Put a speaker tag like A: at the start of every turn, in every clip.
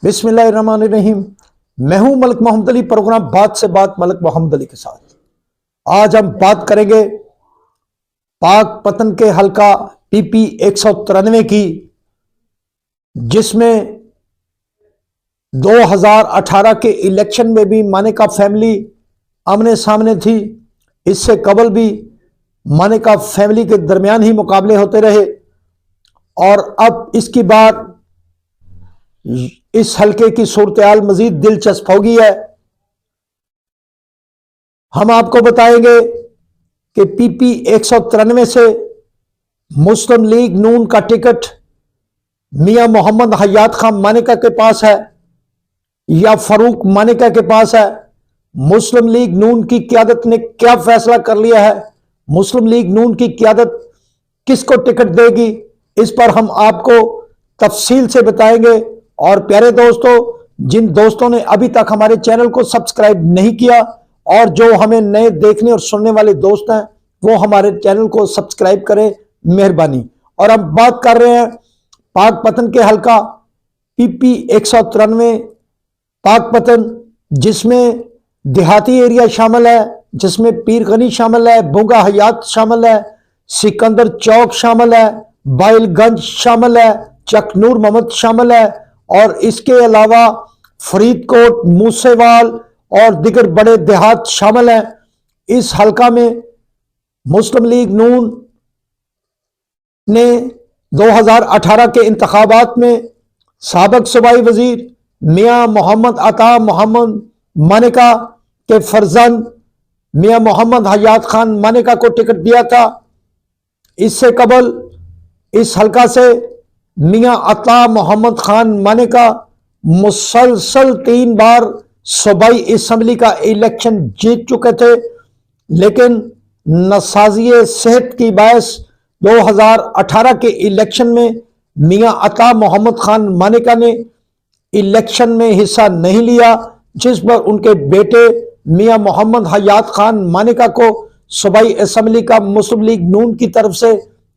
A: बिस्मिल्लाहिर्रहमानिर्रहीम। मैं हूं मलिक मोहम्मद अली, प्रोग्राम बात से बात मलिक मोहम्मद अली के साथ। आज हम बात करेंगे पाक पतन के हल्का पीपी 193 की, जिसमें 2018 के इलेक्शन में भी मानेका फैमिली आमने सामने थी। इससे कबल भी मानेका फैमिली के दरमियान ही मुकाबले होते रहे और अब इसकी बात इस हल्के की सूरत-ए-हाल मजीद दिलचस्प हो गई है। हम आपको बताएंगे कि पीपी 193 से मुस्लिम लीग नून का टिकट मियां मोहम्मद हयात खान मानेका के पास है या फारूक मानेका के पास है। मुस्लिम लीग नून की क़यादत ने क्या फैसला कर लिया है, मुस्लिम लीग नून की क़यादत किसको टिकट देगी, इस पर हम आपको तफसील से बताएंगे। और प्यारे दोस्तों, जिन दोस्तों ने अभी तक हमारे चैनल को सब्सक्राइब नहीं किया और जो हमें नए देखने और सुनने वाले दोस्त हैं, वो हमारे चैनल को सब्सक्राइब करें, मेहरबानी। और हम बात कर रहे हैं पाक पतन के हल्का पीपी 193 पाक पतन, जिसमें देहाती एरिया शामिल है, जिसमें पीर गनी शामिल है, बुंगा हयात शामिल है, सिकंदर चौक शामिल है, बाइलगंज शामिल है, चकनूर मोहम्मद शामिल है और इसके अलावा फरीदकोट, मूसेवाल और दिगर बड़े देहात शामिल हैं। इस हल्का में मुस्लिम लीग नून ने 2018 के इंतखाबात में साबिक सूबाई वजीर मियां मोहम्मद अता मोहम्मद मानेका के फर्जंद मियां मोहम्मद हयात खान मानेका को टिकट दिया था। इससे कबल इस हल्का से मियां अता मोहम्मद खान मानेका मुसलसल 3 बार सूबाई असम्बली का इलेक्शन जीत चुके थे, लेकिन नसाजिए सेहत की बायस 2018 के इलेक्शन में मियां अता मोहम्मद खान मानेका ने इलेक्शन में हिस्सा नहीं लिया, जिस पर उनके बेटे मियां मोहम्मद हयात खान मानेका को सूबाई असम्बली का मुस्लिम लीग नून की तरफ से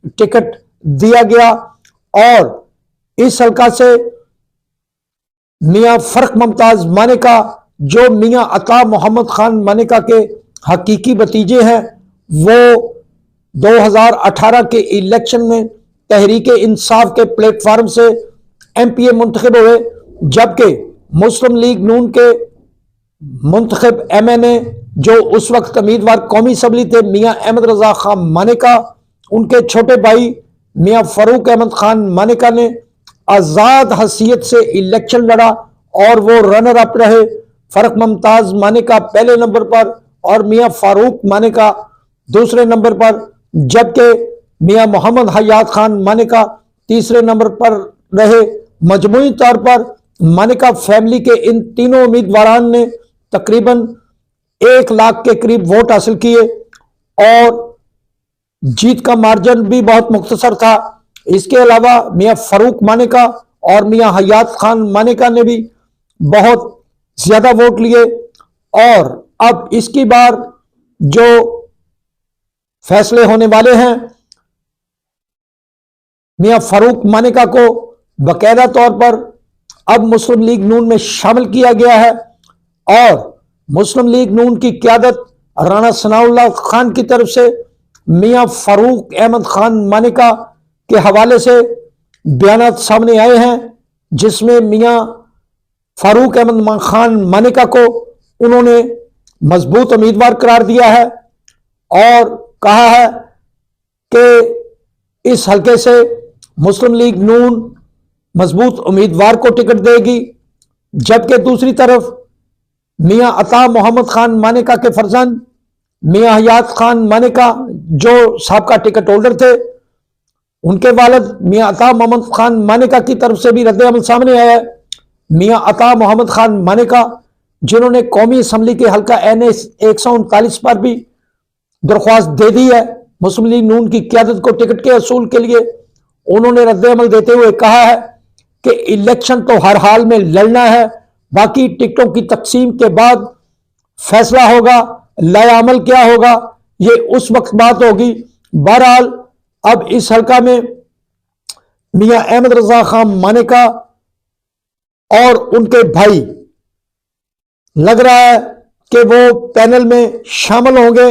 A: टिकट दिया गया। और इस हल्का से मियां फर्क मुमताज मानेका, जो मियां अता मोहम्मद खान मानेका के हकीकी भतीजे हैं, वो 2018 के इलेक्शन में तहरीक इंसाफ के प्लेटफार्म से एमपीए मुंतखब हुए, जबकि मुस्लिम लीग नून के मुंतखब एमएनए, जो उस वक्त उम्मीदवार कौमी असम्बली थे, मियां अहमद रजा खान मानेका, उनके छोटे भाई मियां फारूक अहमद खान मानेका ने आजाद हैसियत से इलेक्शन लड़ा और वो रनर अप रहे। फर्क मुमताज मानेका पहले नंबर पर और मियां फारूक मानेका दूसरे नंबर पर, जबकि मियां मोहम्मद हयात खान मानेका तीसरे नंबर पर रहे। मजमूई तौर पर मानेका फैमिली के इन तीनों उम्मीदवारान ने तकरीबन 1 लाख के करीब वोट हासिल किए और जीत का मार्जिन भी बहुत मुख्तसर था। इसके अलावा मियां फारूक मानेका और मियां हयात खान मानेका ने भी बहुत ज्यादा वोट लिए। और अब इसकी बार जो फैसले होने वाले हैं, मियां फारूक मानेका को बाकायदा तौर पर अब मुस्लिम लीग नून में शामिल किया गया है और मुस्लिम लीग नून की क़यादत राणा सनाउल्लाह खान की तरफ से मियां फारूक अहमद खान मानेका के हवाले से बयानात सामने आए हैं, जिसमें मियां फारूक अहमद खान मानेका को उन्होंने मजबूत उम्मीदवार करार दिया है और कहा है कि इस हल्के से मुस्लिम लीग नून मजबूत उम्मीदवार को टिकट देगी। जबकि दूसरी तरफ मियां अता मोहम्मद खान मानेका के फर्जंद मियां हयात खान मानेका, जो साबका टिकट होल्डर थे, उनके वालिद मियां अता मोहम्मद खान मानेका की तरफ से भी रद्द-ए-अमल सामने आया है। मियां अता मोहम्मद खान मानेका, जिन्होंने कौमी असम्बली के हल्का NS 139 पर भी दरख्वास्त दे दी है मुस्लिम लीग नून की क़यादत को टिकट के असूल के लिए, उन्होंने रद्द-ए-अमल देते हुए कहा है कि इलेक्शन तो हर हाल में लड़ना है, बाकी टिकटों की तकसीम के बाद फैसला होगा, लाएअमल क्या होगा ये उस वक्त बात होगी। बहरहाल अब इस हल्का में मियां अहमद रजा खान मानेका और उनके भाई लग रहा है कि वो पैनल में शामिल होंगे।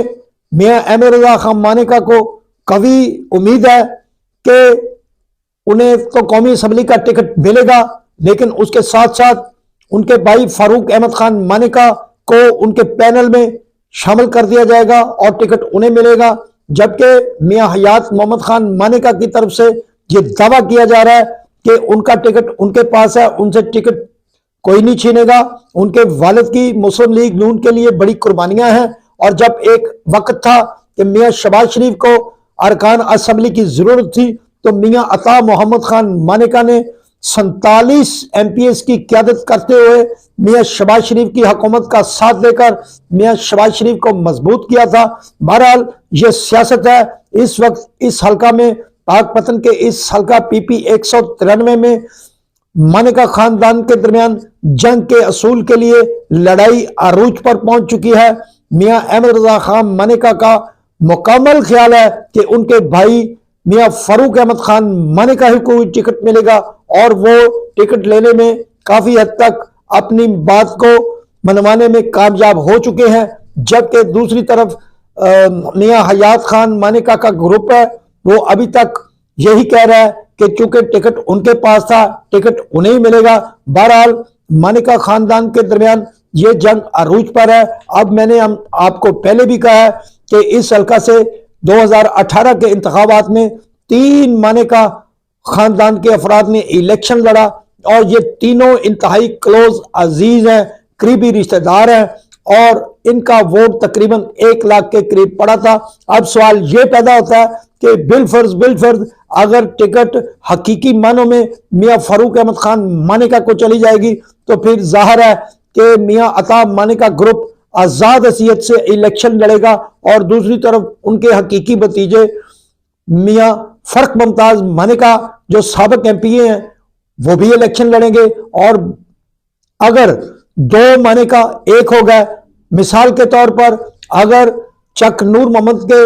A: मियां अहमद रजा खान मानेका को कभी उम्मीद है कि उन्हें तो कौमी असम्बली का टिकट मिलेगा, लेकिन उसके साथ साथ उनके भाई फारूक अहमद खान मानेका को उनके पैनल में शामिल कर दिया जाएगा और टिकट उन्हें मिलेगा। जबकि मियां हयात मोहम्मद खान मानेका की तरफ से यह दावा किया जा रहा है कि उनका टिकट उनके पास है, उनसे टिकट कोई नहीं छीनेगा। उनके वालिद की मुस्लिम लीग नून के लिए बड़ी कुर्बानियां हैं और जब एक वक्त था कि मियां शहबाज शरीफ को अरकान असम्बली की जरूरत थी तो मियां अता मोहम्मद खान मानेका ने 47 MPs की क्यादत करते हुए मियां शहबाज शरीफ की हुकूमत का साथ देकर मियां शहबाज शरीफ को मजबूत किया था। बहरहाल ये सियासत है। इस वक्त इस हल्का में पाकपतन के इस हल्का PP 193 में मानेका खानदान के दरमियान जंग के असूल के लिए लड़ाई अरूज पर पहुंच चुकी है। मियां अहमद रजा खान मानेका का मुकम्मल ख्याल है कि उनके भाई मियां फारूक अहमद खान मानेका ही को टिकट मिलेगा और वो टिकट लेने में काफी हद तक अपनी बात को मनवाने में कामयाब हो चुके हैं। जबकि दूसरी तरफ मियां हयात खान मानेका का ग्रुप है, वो अभी तक यही कह रहा है कि चूंकि टिकट उनके पास था, टिकट उन्हें ही मिलेगा। बहरहाल मानेका खानदान के दरमियान ये जंग अरूज पर है। अब मैंने आपको पहले भी कहा है कि इस हल्का से 2018 के इंतखाबात में 3 मानेका खानदान के अफराद ने इलेक्शन लड़ा और ये तीनों इंतहाई क्लोज अजीज हैं, करीबी रिश्तेदार हैं और इनका वोट तकरीबन 1 लाख के करीब पड़ा था। अब सवाल ये पैदा होता है कि बिलफर्ज अगर टिकट हकीकी मानों में मियां फारूक अहमद खान मानेका को चली जाएगी तो फिर जाहिर है कि मियां अता मानेका ग्रुप आजाद हैसियत से इलेक्शन लड़ेगा और दूसरी तरफ उनके हकीकी भतीजे मियां फर्क मुमताज मानेका जो साबिक MPA हैं वो भी इलेक्शन लड़ेंगे। और अगर 2 मानेका एक हो गए, मिसाल के तौर पर अगर चक नूर मोहम्मद के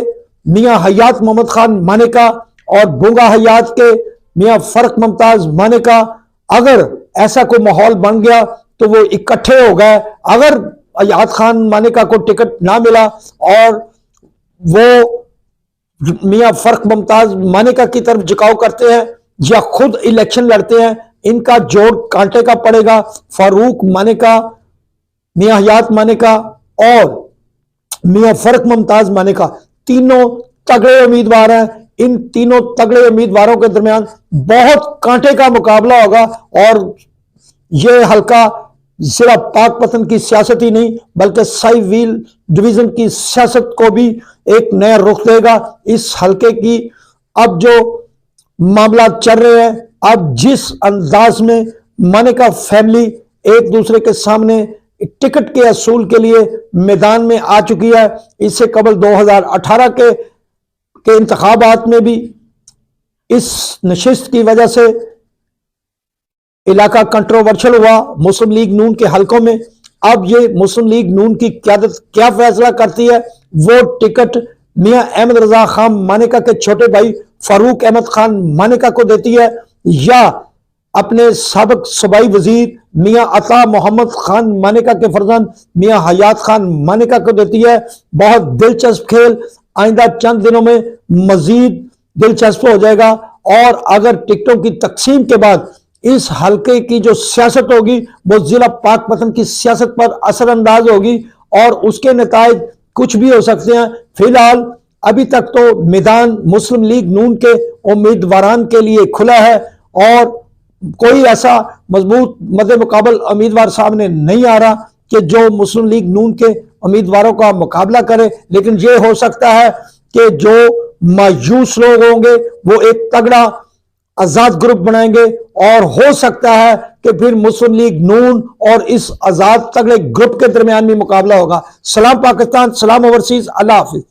A: मियां हयात मोहम्मद खान मानेका और बुंगा हयात के मियां फर्क मुमताज मानेका, अगर ऐसा कोई माहौल बन गया तो वो इकट्ठे हो गए। अगर हयात खान मानेका को टिकट ना मिला और वो मियां फर्क मुमताज मानेका की तरफ झुकाव करते हैं या खुद इलेक्शन लड़ते हैं, इनका जोड़ कांटे का पड़ेगा। फारूक मानेका, मियां हयात मानेका और मियां फर्क मुमताज मानेका तीनों तगड़े उम्मीदवार हैं। इन तीनों तगड़े उम्मीदवारों के दरमियान बहुत कांटे का मुकाबला होगा और यह हल्का सिर्फ पाकपतन की सियासत ही नहीं बल्कि साई व्हील डिवीजन की सियासत को भी एक नया रुख देगा। इस हल्के की अब जो मामला चल रहे हैं, अब जिस अंदाज में मानेका फैमिली एक दूसरे के सामने टिकट के असूल के लिए मैदान में आ चुकी है, इससे कबल 2018 के इंतखाबात में भी इस नशिस्त की वजह से इलाका कंट्रोवर्शियल हुआ मुस्लिम लीग नून के हलकों में। अब ये मुस्लिम लीग नून की क़यादत क्या फैसला करती है, वो टिकट मियां अहमद रजा खान मानेका के छोटे भाई फारूक अहमद खान मानेका को देती है या अपने साबिक सूबाई वजीर मियां अता मोहम्मद खान मानेका के फर्जंद मियां हयात खान मानेका को देती है। बहुत दिलचस्प खेल आइंदा चंद दिनों में मजीद दिलचस्प हो जाएगा और अगर टिकटों की तकसीम के बाद इस हल्के की जो सियासत होगी वो जिला पाकपतन की सियासत पर असरअंदाज होगी और उसके नताइज कुछ भी हो सकते हैं। फिलहाल अभी तक तो मैदान मुस्लिम लीग नून के उम्मीदवारान के लिए खुला है और कोई ऐसा मजबूत मद्दे मुकाबल उम्मीदवार सामने नहीं आ रहा कि जो मुस्लिम लीग नून के उम्मीदवारों का मुकाबला करे। लेकिन ये हो सकता है कि जो मायूस लोग होंगे वो एक तगड़ा आजाद ग्रुप बनाएंगे और हो सकता है कि फिर मुस्लिम लीग नून और इस आजाद तगड़े ग्रुप के दरमियान भी मुकाबला होगा। सलाम पाकिस्तान, सलाम ओवरसीज, अल्लाह हाफिज।